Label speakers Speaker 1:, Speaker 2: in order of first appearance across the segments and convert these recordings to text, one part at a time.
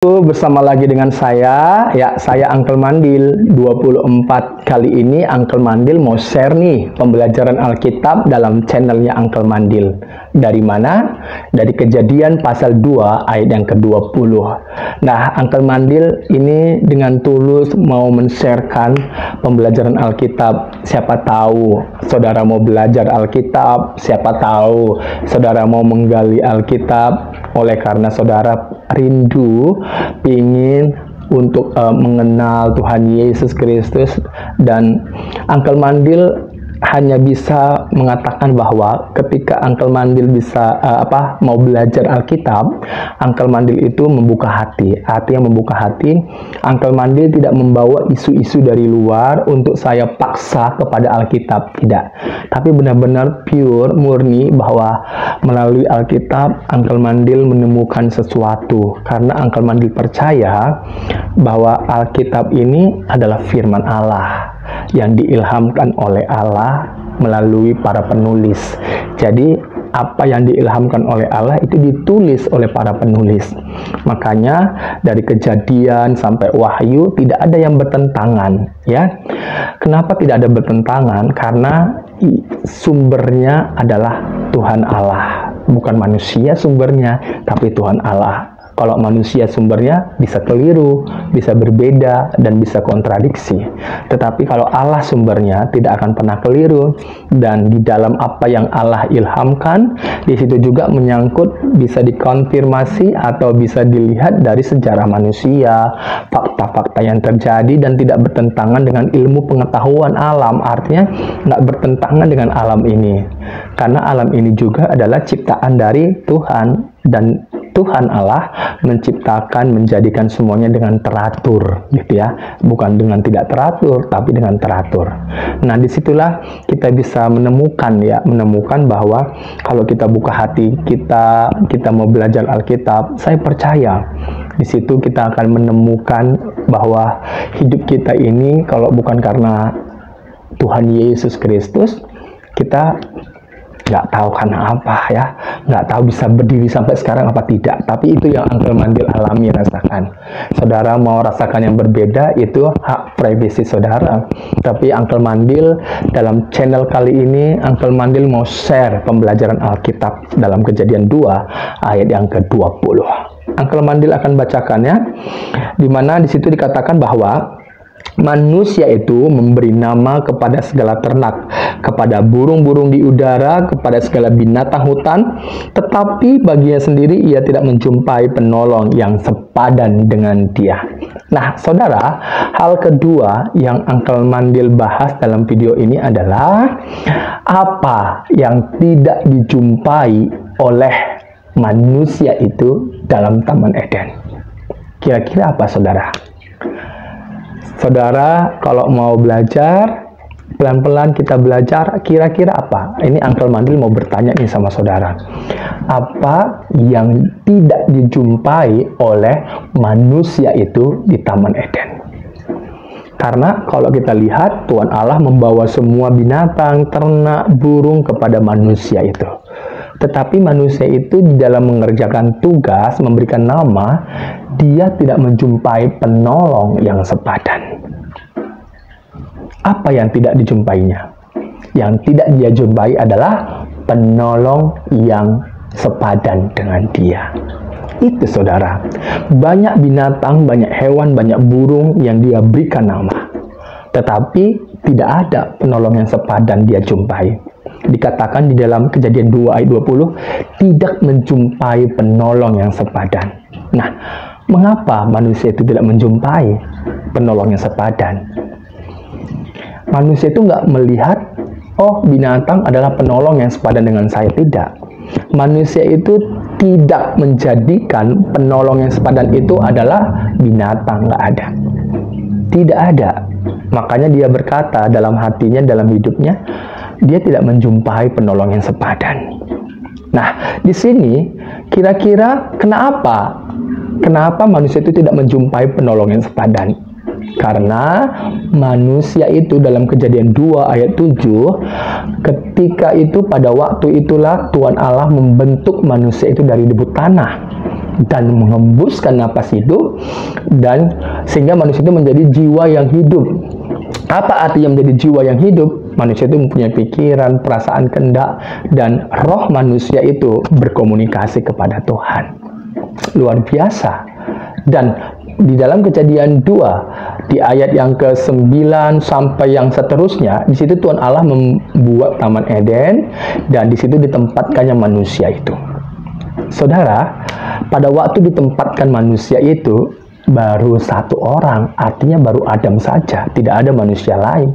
Speaker 1: Bersama lagi dengan saya Uncle Mandil. 24 kali ini Uncle Mandil mau share nih pembelajaran Alkitab dalam channelnya Uncle Mandil. Dari mana? Dari Kejadian pasal 2 ayat yang ke-20. Nah, Uncle Mandil ini dengan tulus mau men-sharekan pembelajaran Alkitab. Siapa tahu saudara mau belajar Alkitab, siapa tahu saudara mau menggali Alkitab, oleh karena saudara rindu ingin untuk mengenal Tuhan Yesus Kristus. Dan Uncle Mandil hanya bisa mengatakan bahwa ketika Uncle Mandil bisa mau belajar Alkitab, Uncle Mandil itu membuka hati. Artinya membuka hati, Uncle Mandil tidak membawa isu-isu dari luar untuk saya paksa kepada Alkitab, tidak. Tapi benar-benar pure, murni bahwa melalui Alkitab Uncle Mandil menemukan sesuatu. Karena Uncle Mandil percaya bahwa Alkitab ini adalah firman Allah yang diilhamkan oleh Allah melalui para penulis. Jadi apa yang diilhamkan oleh Allah itu ditulis oleh para penulis. Makanya dari Kejadian sampai Wahyu tidak ada yang bertentangan, ya. Kenapa tidak ada bertentangan? Karena sumbernya adalah Tuhan Allah, bukan manusia sumbernya, tapi Tuhan Allah. Kalau manusia sumbernya bisa keliru, bisa berbeda, dan bisa kontradiksi. Tetapi kalau Allah sumbernya tidak akan pernah keliru, dan di dalam apa yang Allah ilhamkan, di situ juga menyangkut bisa dikonfirmasi atau bisa dilihat dari sejarah manusia, fakta-fakta yang terjadi, dan tidak bertentangan dengan ilmu pengetahuan alam. Artinya nggak bertentangan dengan alam ini, karena alam ini juga adalah ciptaan dari Tuhan, dan Tuhan Allah menciptakan, menjadikan semuanya dengan teratur, gitu ya. Bukan dengan tidak teratur, tapi dengan teratur. Nah, disitulah kita bisa menemukan bahwa kalau kita buka hati, kita mau belajar Alkitab, saya percaya di situ kita akan menemukan bahwa hidup kita ini kalau bukan karena Tuhan Yesus Kristus, kita nggak tahu karena apa, ya, nggak tahu bisa berdiri sampai sekarang apa tidak. Tapi itu yang Uncle Mandil alami, rasakan. Saudara mau rasakan yang berbeda, itu hak privasi saudara. Tapi Uncle Mandil dalam channel kali ini, Uncle Mandil mau share pembelajaran Alkitab dalam Kejadian 2 ayat yang ke-20. Uncle Mandil akan bacakannya, di mana di situ dikatakan bahwa manusia itu memberi nama kepada segala ternak, kepada burung-burung di udara, kepada segala binatang hutan, tetapi baginya sendiri ia tidak menjumpai penolong yang sepadan dengan dia. Nah, saudara, hal kedua yang Uncle Mandil bahas dalam video ini adalah apa yang tidak dijumpai oleh manusia itu dalam Taman Eden. Kira-kira apa, saudara? Saudara, kalau mau belajar, pelan-pelan kita belajar, kira-kira apa? Ini Uncle Mandil mau bertanya nih sama saudara. Apa yang tidak dijumpai oleh manusia itu di Taman Eden? Karena kalau kita lihat, Tuhan Allah membawa semua binatang, ternak, burung kepada manusia itu. Tetapi manusia itu di dalam mengerjakan tugas, memberikan nama, dia tidak menjumpai penolong yang sepadan. Apa yang tidak dijumpainya? Yang tidak dia jumpai adalah penolong yang sepadan dengan dia. Itu, saudara. Banyak binatang, banyak hewan, banyak burung yang dia berikan nama. Tetapi tidak ada penolong yang sepadan dia jumpai. Dikatakan di dalam Kejadian 2 ayat 20, tidak menjumpai penolong yang sepadan. Nah, mengapa manusia itu tidak menjumpai penolong yang sepadan? Manusia itu nggak melihat, oh, binatang adalah penolong yang sepadan dengan saya. Tidak. Manusia itu tidak menjadikan penolong yang sepadan itu adalah binatang. Nggak ada. Tidak ada. Makanya dia berkata dalam hatinya, dalam hidupnya, dia tidak menjumpai penolong yang sepadan. Nah, di sini kira-kira kenapa? Kenapa manusia itu tidak menjumpai penolong yang sepadan? Karena manusia itu dalam Kejadian 2 ayat 7, ketika itu pada waktu itulah Tuhan Allah membentuk manusia itu dari debu tanah. dan mengembuskan napas hidup, dan sehingga manusia itu menjadi jiwa yang hidup. Apa artinya menjadi jiwa yang hidup? Manusia itu mempunyai pikiran, perasaan, kehendak, dan roh manusia itu berkomunikasi kepada Tuhan. Luar biasa. Dan di dalam Kejadian 2, di ayat yang ke-9 sampai yang seterusnya, di situ Tuhan Allah membuat Taman Eden, dan di situ ditempatkannya manusia itu. Saudara, pada waktu ditempatkan manusia itu, baru satu orang, artinya baru Adam saja, tidak ada manusia lain.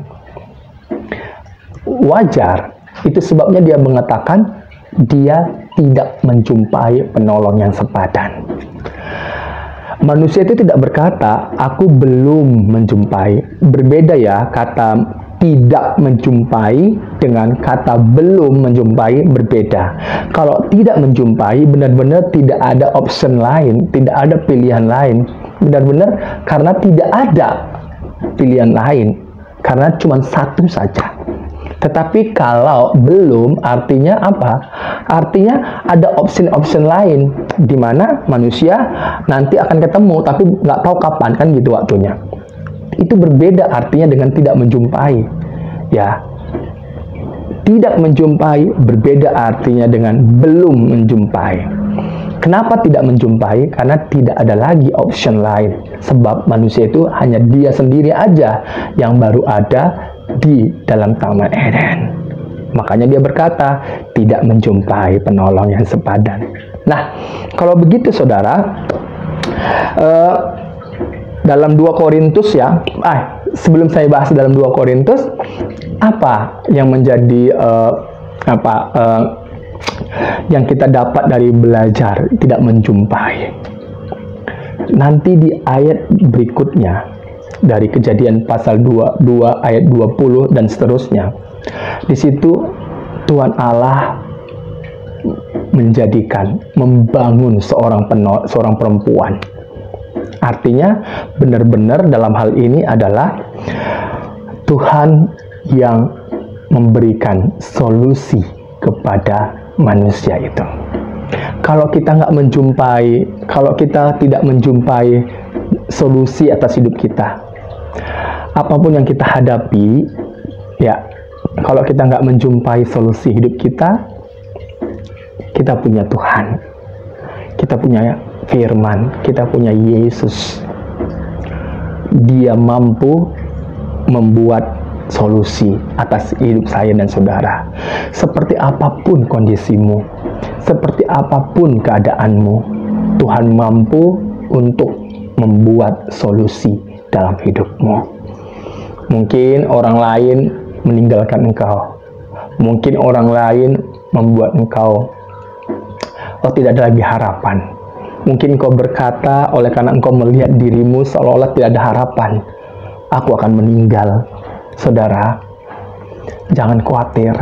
Speaker 1: Wajar, itu sebabnya dia mengatakan dia tidak menjumpai penolong yang sepadan. Manusia itu tidak berkata, aku belum menjumpai. Berbeda ya, kata tidak menjumpai dengan kata belum menjumpai berbeda. Kalau tidak menjumpai, benar-benar tidak ada option lain, tidak ada pilihan lain. Benar-benar karena tidak ada pilihan lain, karena cuma satu saja. Tetapi kalau belum, artinya apa? Artinya ada option-option lain, di mana manusia nanti akan ketemu, tapi nggak tahu kapan, kan gitu waktunya. Itu berbeda artinya dengan tidak menjumpai. Ya, tidak menjumpai berbeda artinya dengan belum menjumpai. Kenapa tidak menjumpai? Karena tidak ada lagi option lain. Sebab manusia itu hanya dia sendiri aja yang baru ada di dalam Taman Eden. Makanya dia berkata, tidak menjumpai penolong yang sepadan. Nah, kalau begitu saudara, dalam 2 Korintus ya, sebelum saya bahas dalam 2 Korintus, apa yang menjadi yang kita dapat dari belajar tidak menjumpai? Nanti di ayat berikutnya, dari Kejadian pasal 2 ayat 20 dan seterusnya, di situ Tuhan Allah membangun seorang perempuan. Artinya benar-benar dalam hal ini adalah Tuhan yang memberikan solusi kepada manusia itu. Kalau kita tidak menjumpai solusi atas hidup kita, apapun yang kita hadapi, ya, kalau kita nggak menjumpai solusi hidup kita, kita punya Tuhan, kita punya firman, kita punya Yesus. Dia mampu membuat solusi atas hidup saya dan saudara. Seperti apapun kondisimu, seperti apapun keadaanmu, Tuhan mampu untuk membuat solusi dalam hidupmu. Mungkin orang lain meninggalkan engkau, mungkin orang lain membuat engkau tidak ada lagi harapan. Mungkin engkau berkata oleh karena engkau melihat dirimu seolah-olah tidak ada harapan, aku akan meninggal. Saudara, jangan khawatir,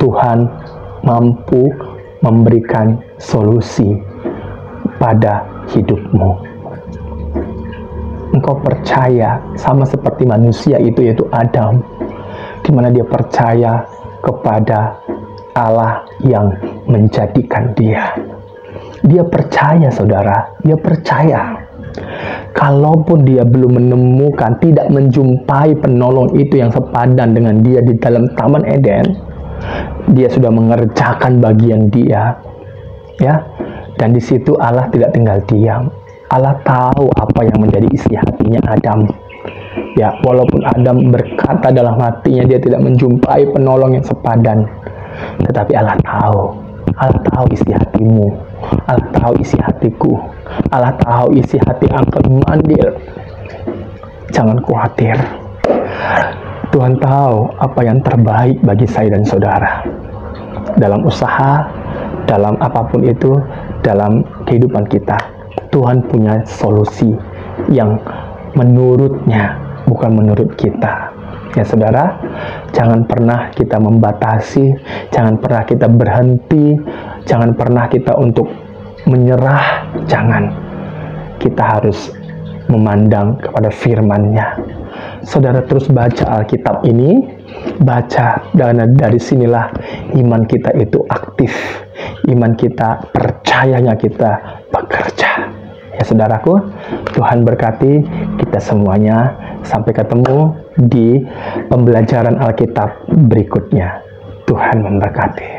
Speaker 1: Tuhan mampu memberikan solusi pada hidupmu. Engkau percaya sama seperti manusia itu, yaitu Adam, di mana dia percaya kepada Allah yang menjadikan dia. Dia percaya, saudara, dia percaya. Kalaupun dia belum menemukan, tidak menjumpai penolong itu yang sepadan dengan dia di dalam Taman Eden, dia sudah mengerjakan bagian dia, ya. Dan di situ Allah tidak tinggal diam. Allah tahu apa yang menjadi isi hatinya Adam. Ya, walaupun Adam berkata dalam hatinya dia tidak menjumpai penolong yang sepadan, tetapi Allah tahu. Allah tahu isi hatimu, Allah tahu isi hatiku, Allah tahu isi hati Uncle Mandil. Jangan khawatir, Tuhan tahu apa yang terbaik bagi saya dan saudara. Dalam usaha, dalam apapun itu, dalam kehidupan kita, Tuhan punya solusi yang menurutnya, bukan menurut kita. Ya saudara, jangan pernah kita membatasi, jangan pernah kita berhenti, jangan pernah kita untuk menyerah, jangan. Kita harus memandang kepada firman-Nya. Saudara terus baca Alkitab ini, baca, dan dari sinilah iman kita itu aktif, iman kita percaya percayanya kita bekerja. Ya saudaraku, Tuhan berkati kita semuanya. Sampai ketemu di pembelajaran Alkitab berikutnya. Tuhan memberkati.